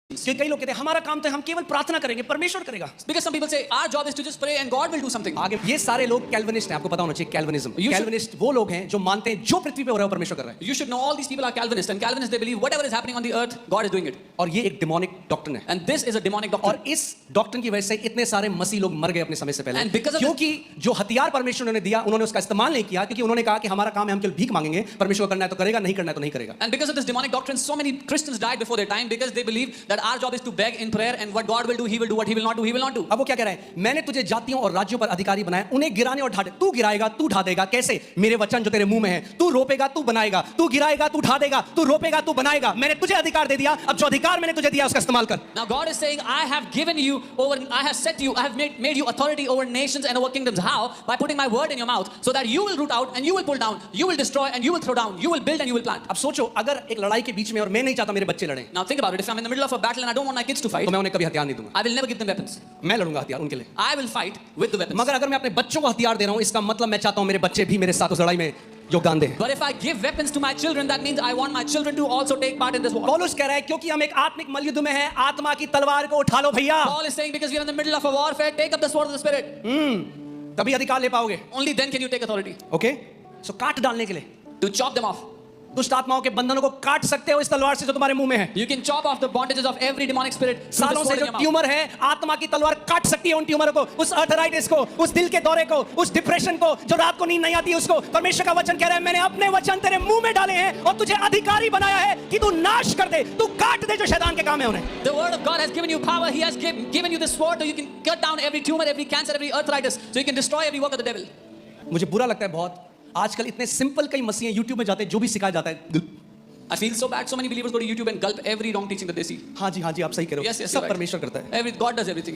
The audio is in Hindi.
कि कई लोग कहते हैं हमारा काम तो है हम केवल प्रार्थना करेंगे, परमेश्वर करेगा। Because some people say our job is to just pray and God will do something. आगे ये सारे लोग कैल्विनिस्ट हैं, आपको पता होना चाहिए कैल्विनिज्म। कैल्विनिस्ट वो लोग हैं जो मानते हैं जो पृथ्वी पे हो रहा है वो परमेश्वर कर रहा है। You should know all these people are Calvinists, and Calvinists they believe whatever is happening on the earth, God is doing it. और ये एक डेमोनिक डॉक्ट्रिन है। And this is a demonic doctrine. और इस डॉक्ट्रिन की वजह से इतने सारे मसीह लोग मर गए अपने समय से पहले। And because of क्योंकि जो हथियार परमेश्वर ने दिया उन्होंने उसका इस्तेमाल नहीं किया, क्योंकि उन्होंने कहा कि हमारा काम है हम केवल भीख मांगेंगे, परमेश्वर को करना है तो करेगा, नहीं करना है तो नहीं करेगा। And because of this demonic doctrine, so many Christians died before their time because they believe that our job is to beg in prayer, and what God will do, He will do. What He will not do, He will not do. अब वो क्या कह रहा है? मैंने तुझे जातियों और राज्यों पर अधिकारी बनाया, उन्हें गिराने और ढाने। तू गिराएगा, तू ढा देगा। कैसे? मेरे वचन जो तेरे मुंह में है। तू रोपेगा, तू बनाएगा। तू गिराएगा, तू ढा देगा। तू रोपेगा, तू बनाएगा। मैंने तुझे अधिकार दे दिया, अब जो अधिकार मैंने तुझे दिया उसका इस्तेमाल कर। Now God is saying, I have given you over, I have set you, I have made you authority over nations and over kingdoms. How? By putting my word in your mouth, so that you will root out and you will pull down, you will destroy and you will throw down, you will build and you will plant. अब सोचो, अगर एक लड़ाई के बीच में और मैं नहीं चाहता मेरे बच्चे लड़ें, Now think about it. If I'm in the middle of a battle and I don't want my kids to fight, तो मैं उन्हें कभी हथियार नहीं दूंगा। I will never give them weapons. मैं लड़ूंगा हथियार उनके लिए। I will fight with the weapons. मगर अगर मैं अपने बच्चों को हथियार दे रहा हूं, इसका मतलब मैं चाहता हूं मेरे बच्चे भी मेरे साथ उस लड़ाई में योगदान दें। But if I give weapons to my children, that means I want my children to also take part in this war. पौलुस कह रहा है क्योंकि हम एक आत्मिक मल्लयुद्ध में हैं, आत्मा की तलवार को उठा लो भैया। Paul is saying because we are in the middle of a warfare, take up the sword of the spirit. तभी अधिकार ले पाओगे। Only then can you take authority. Okay? So काट डालने के लिए To chop them off. दुष्ट आत्माओं के बंधनों को काट सकते हो इस तलवार से जो तुम्हारे मुंह में है। You can chop off the bondages of every demonic spirit. through the सालों से sword in जो your mouth. ट्यूमर है, आत्मा की तलवार काट सकती है उन ट्यूमरों को, उस अर्थराइटिस को, उस दिल के दौरे को, उस डिप्रेशन को, जो रात को नींद नहीं आती उसको। परमेश्वर का वचन कह रहा है मैंने अपने वचन तेरे मुंह में डाले हैं और तुझे अधिकारी बनाया है कि तू नाश कर दे, तू काट दे जो शैतान के काम है उन्हें। The word of God has given you power. He has given you the sword so you can cut down every tumor, every cancer, every arthritis. So you can destroy every work of the devil. मुझे बुरा लगता है बहुत, आजकल इतने सिंपल कई मसीह यूट्यूब में जाते हैं जो भी सिखाया जाता है। I feel so bad. So many believers go to YouTube and gulp every wrong teaching that they see. हाँ जी आप सही कह रहे हो। Yes, सब you're right. परमेश्वर करता है। God does everything.